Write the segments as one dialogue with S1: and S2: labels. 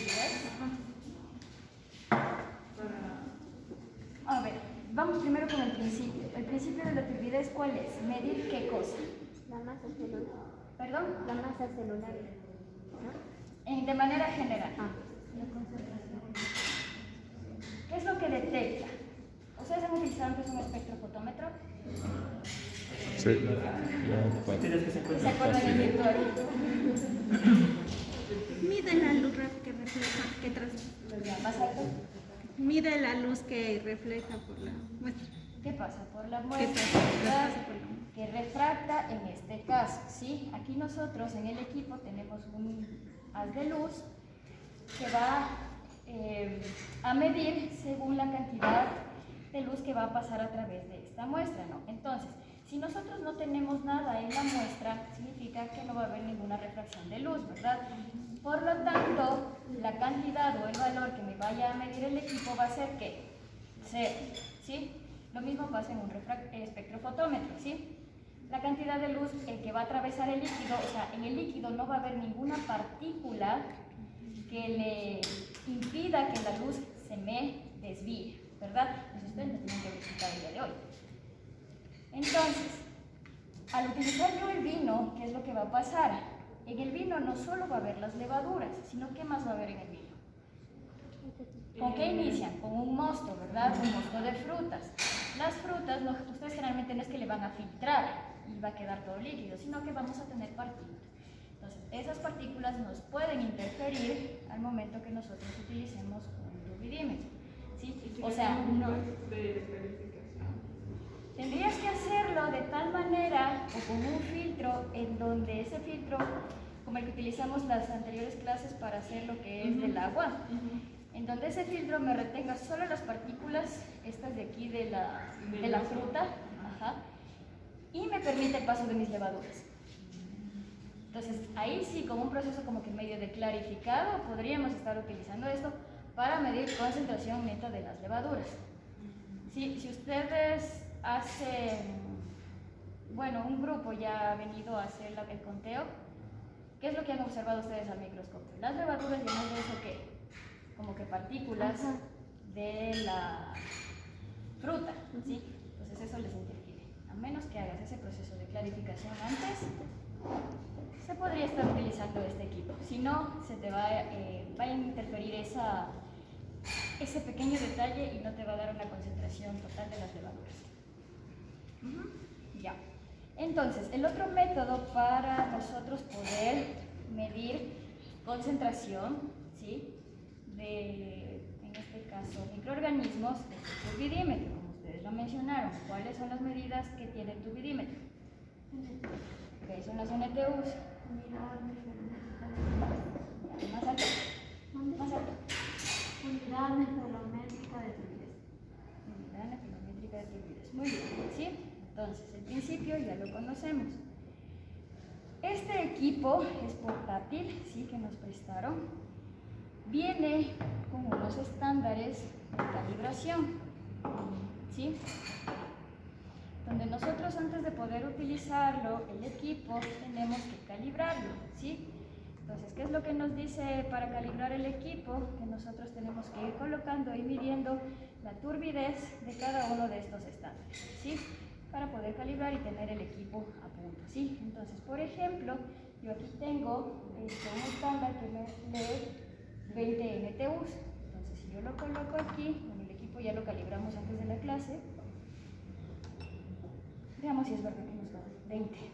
S1: turbidez. A ver, vamos primero con el principio. El principio de la turbidez, ¿cuál es? Medir qué cosa.
S2: La masa celular.
S1: ¿Perdón?
S2: La masa celular. ¿No?
S1: De manera general.
S2: La concentración.
S1: ¿Qué es lo que detecta? ¿Ustedes han utilizado antes un espectrofotómetro?
S3: Sí.
S1: ¿Se acuerdan del virtual?
S4: Mide la luz que refleja, que
S1: ¿Más alto?
S4: mide la luz que refleja por la muestra.
S1: ¿Qué pasa? Por la muestra,
S4: ¿verdad?
S1: que refracta en este caso, ¿sí? Aquí nosotros en el equipo tenemos un haz de luz que va a medir según la cantidad de luz que va a pasar a través de esta muestra, ¿no? Entonces, si nosotros no tenemos nada en la muestra, significa que no va a haber ninguna refracción de luz, ¿verdad? Por lo tanto, la cantidad o el valor que me vaya a medir el equipo va a ser ¿qué? 0, ¿sí? Lo mismo pasa en un espectrofotómetro, ¿sí? La cantidad de luz que va a atravesar el líquido, o sea, en el líquido no va a haber ninguna partícula que le impida que la luz se me desvíe, ¿verdad? Eso ustedes lo tienen que verificar el día de hoy. Entonces, al utilizar yo el vino, ¿qué es lo que va a pasar? En el vino no solo va a haber las levaduras, sino ¿qué más va a haber en el vino? ¿Con qué inician? Con un mosto, ¿verdad? Un mosto de frutas. Las frutas, ustedes generalmente no es que le van a filtrar y va a quedar todo líquido, sino que vamos a tener partículas. Entonces, esas partículas nos pueden interferir al momento que nosotros utilicemos un turbidímetro, ¿sí? O sea, no. Tendrías que hacerlo de tal manera o con un filtro en donde ese filtro, como el que utilizamos las anteriores clases para hacer lo que es del agua, en donde ese filtro me retenga solo las partículas, estas de aquí de la fruta, y me permite el paso de mis levaduras. Entonces, ahí sí, como un proceso como que medio de clarificado, podríamos estar utilizando esto para medir concentración neta de las levaduras. Sí, si ustedes hacen, bueno, un grupo ya ha venido a hacer el conteo, ¿qué es lo que han observado ustedes al microscopio? Las levaduras llenas de eso, ¿qué? Como que partículas de la fruta, ¿sí? Entonces eso les interfiere. A menos que hagas ese proceso de clarificación antes, se podría estar utilizando este equipo. Si no, se te va a interferir ese pequeño detalle y no te va a dar una concentración total de las levaduras. Ya. Entonces, el otro método para nosotros poder medir concentración, ¿sí? En este caso, microorganismos, es el turbidímetro, como ustedes lo mencionaron. ¿Cuáles son las medidas que tiene el turbidímetro? ¿Qué son las NTUs? Más alto. Más alto.
S2: Unidad nefrométrica de turbidez.
S1: Unidad nefrométrica de turbidez. Muy bien, ¿sí? Entonces, el principio ya lo conocemos. Este equipo es portátil, ¿sí? Que nos prestaron. Viene con unos estándares de calibración, ¿sí? Donde nosotros antes de poder utilizarlo, el equipo, tenemos que calibrarlo, ¿sí? Entonces, ¿qué es lo que nos dice para calibrar el equipo? Que nosotros tenemos que ir colocando y midiendo la turbidez de cada uno de estos estándares, ¿sí? Para poder calibrar y tener el equipo a punto, ¿sí? Entonces, por ejemplo, yo aquí tengo un estándar que me lee 20 NTUs. Entonces, si yo lo coloco aquí, con el equipo ya lo calibramos antes de la clase. Veamos si es verdad que nos da 20 NTUs.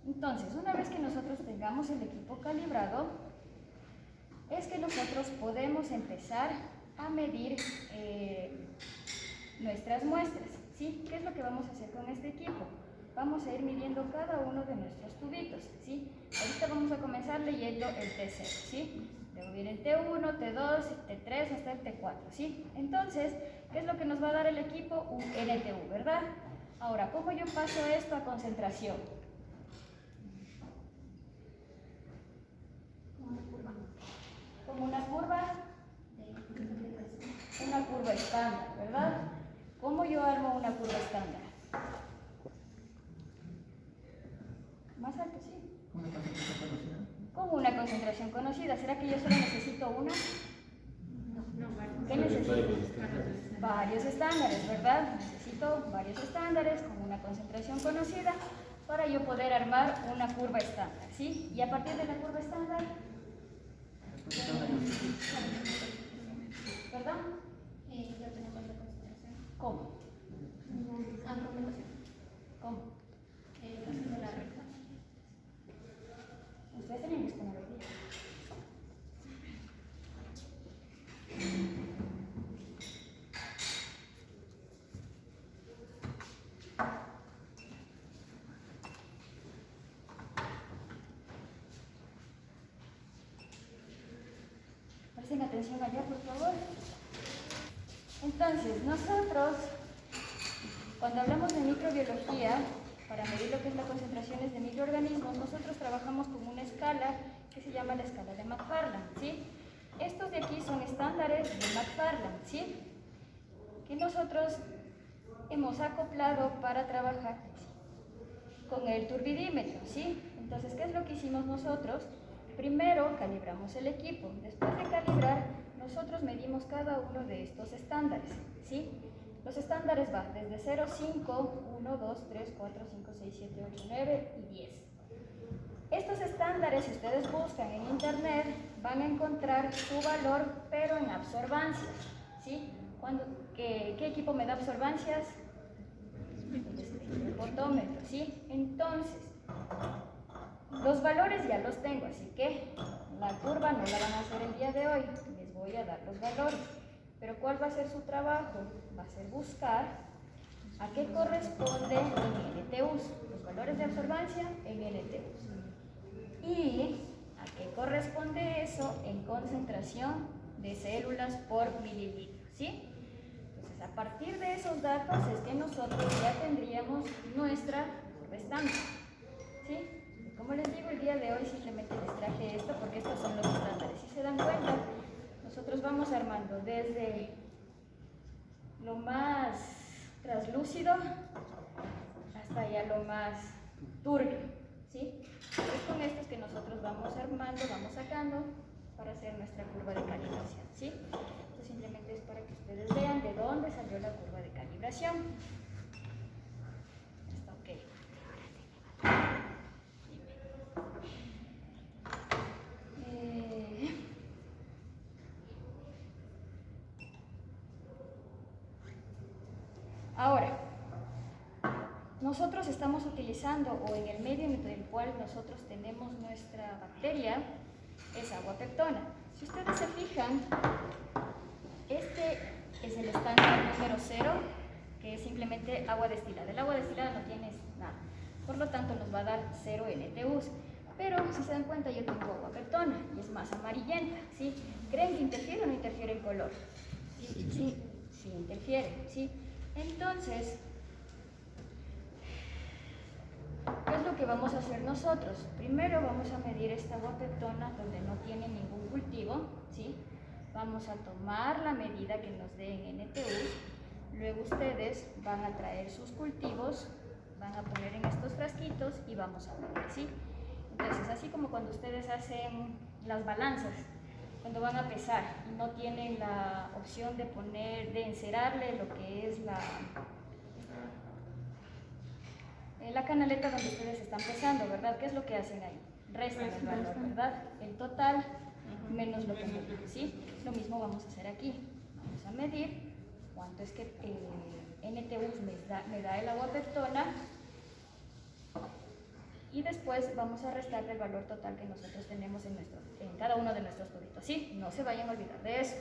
S1: Entonces, una vez que nosotros tengamos el equipo calibrado, es que nosotros podemos empezar a medir nuestras muestras, ¿sí? ¿Qué es lo que vamos a hacer con este equipo? Vamos a ir midiendo cada uno de nuestros tubitos, ¿sí? Ahorita vamos a comenzar leyendo el T0, ¿sí? Luego viene el T1, T2, T3 hasta el T4, ¿sí? Entonces, ¿qué es lo que nos va a dar el equipo? Un NTU, ¿verdad? Ahora, ¿cómo yo paso esto a concentración? Como una curva estándar, ¿verdad? ¿Cómo yo armo una curva estándar? Más alto, sí. Como una concentración conocida. ¿Será que yo solo necesito una? ¿Qué necesito? Varios estándares, ¿verdad? Necesito varios estándares con una concentración conocida para yo poder armar una curva estándar, ¿sí? Y a partir de la curva estándar, ¿perdón?
S2: Ya tenemos la concentración.
S1: ¿Cómo? ¿Cómo?
S2: Haciendo la recta.
S1: Ustedes tenían que exponer hoy día. Presten atención allá, por favor. Entonces, nosotros, cuando hablamos de microbiología, para medir lo que es las concentraciones de microorganismos, nosotros trabajamos con una escala que se llama la escala de McFarland, ¿sí? Estos de aquí son estándares de McFarland, ¿sí? Que nosotros hemos acoplado para trabajar con el turbidímetro, ¿sí? Entonces, ¿qué es lo que hicimos nosotros? Primero calibramos el equipo. Después de calibrar, nosotros medimos cada uno de estos estándares, ¿sí? Los estándares van desde 0, 5, 1, 2, 3, 4, 5, 6, 7, 8, 9 y 10. Estos estándares, si ustedes buscan en internet, van a encontrar su valor, pero en absorbancias, ¿sí? ¿Qué equipo me da absorbancias? El potómetro, ¿sí? Entonces, los valores ya los tengo, así que la curva no la van a hacer el día de hoy, les voy a dar los valores. Pero ¿cuál va a ser su trabajo? Va a ser buscar a qué corresponde en NTUs, los valores de absorbancia en NTUs. Y a qué corresponde eso en concentración de células por mililitro, ¿sí? Entonces, a partir de esos datos es que nosotros ya tendríamos nuestra curva estándar, ¿sí? Como les digo, el día de hoy simplemente les traje esto porque estos son los estándares. Si se dan cuenta, nosotros vamos armando desde lo más translúcido hasta ya lo más turbio, ¿sí? Es con estos que nosotros vamos armando, vamos sacando para hacer nuestra curva de calibración, ¿sí? Esto simplemente es para que ustedes vean de dónde salió la curva de calibración. Está ok. Ahora, nosotros estamos utilizando, o en el medio en el cual nosotros tenemos nuestra bacteria, es agua peptona. Si ustedes se fijan, este es el estándar número 0, que es simplemente agua destilada. El agua destilada no tiene nada, por lo tanto nos va a dar 0 NTUs. Pero si se dan cuenta, yo tengo agua peptona y es más amarillenta, ¿sí? ¿Creen que interfiere o no interfiere el color? Sí, sí interfiere, ¿sí? Entonces, ¿qué es lo que vamos a hacer nosotros? Primero vamos a medir esta agua peptona donde no tiene ningún cultivo, ¿sí? Vamos a tomar la medida que nos dé en NTUs, luego ustedes van a traer sus cultivos, van a poner en estos frasquitos y vamos a medir, ¿sí? Entonces, así como cuando ustedes hacen las balanzas, cuando van a pesar y no tienen la opción de encerarle lo que es la canaleta donde ustedes están pesando, ¿verdad? ¿Qué es lo que hacen ahí? Restan el valor, ¿verdad? El total menos lo que medimos, ¿sí? Lo mismo vamos a hacer aquí. Vamos a medir cuánto es que NTUs me da el agua peptona y después vamos a restar del valor total que nosotros tenemos en cada uno de nuestros tubitos, ¿sí? No se vayan a olvidar de eso.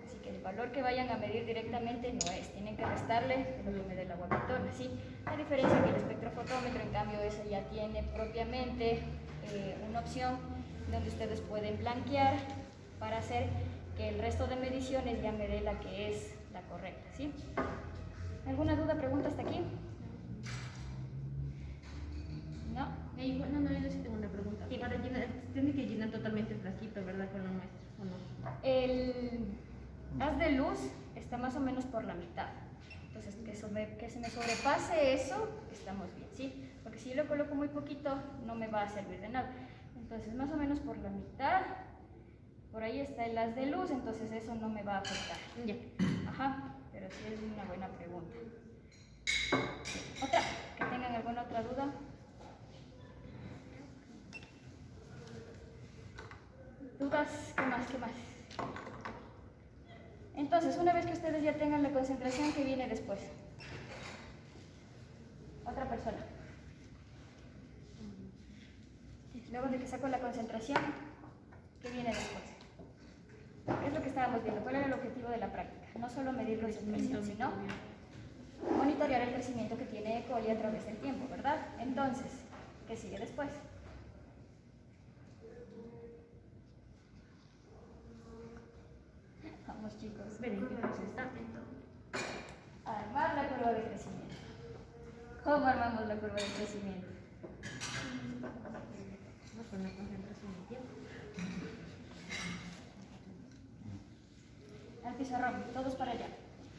S1: Así que el valor que vayan a medir directamente no es, tienen que restarle de lo que me dé la guapetona, ¿sí? La diferencia que el espectrofotómetro, en cambio, eso ya tiene propiamente una opción donde ustedes pueden blanquear para hacer que el resto de mediciones ya me dé la que es la correcta, ¿sí? ¿Alguna duda, pregunta hasta aquí? ¿No?
S5: No, yo sí tengo una pregunta.
S1: Sí.
S5: Para llenar, tiene que llenar totalmente el frasquito, ¿verdad? Con la muestra, ¿o no?
S1: El haz de luz está más o menos por la mitad. Entonces, que se me sobrepase eso, estamos bien, ¿sí? Porque si yo lo coloco muy poquito, no me va a servir de nada. Entonces, más o menos por la mitad, por ahí está el haz de luz, entonces eso no me va a afectar.
S5: Ya.
S1: Ajá, pero sí es una buena pregunta. ¿Otra? ¿Que tengan alguna otra duda? ¿Dudas? ¿Qué más? ¿Qué más? Entonces, una vez que ustedes ya tengan la concentración, ¿qué viene después? Otra persona. Luego de que saco la concentración, ¿qué viene después? Es lo que estábamos viendo. ¿Cuál era el objetivo de la práctica? No solo medir los presión, sino monitorear el crecimiento que tiene E. coli a través del tiempo, ¿verdad? Entonces, ¿qué sigue después? Vamos, chicos.
S5: Ven, ¿en qué fase está?
S1: Armar la curva de crecimiento. ¿Cómo armamos la curva de crecimiento?
S5: Vamos con la concentración de tiempo.
S1: Al pizarrón, todos para allá.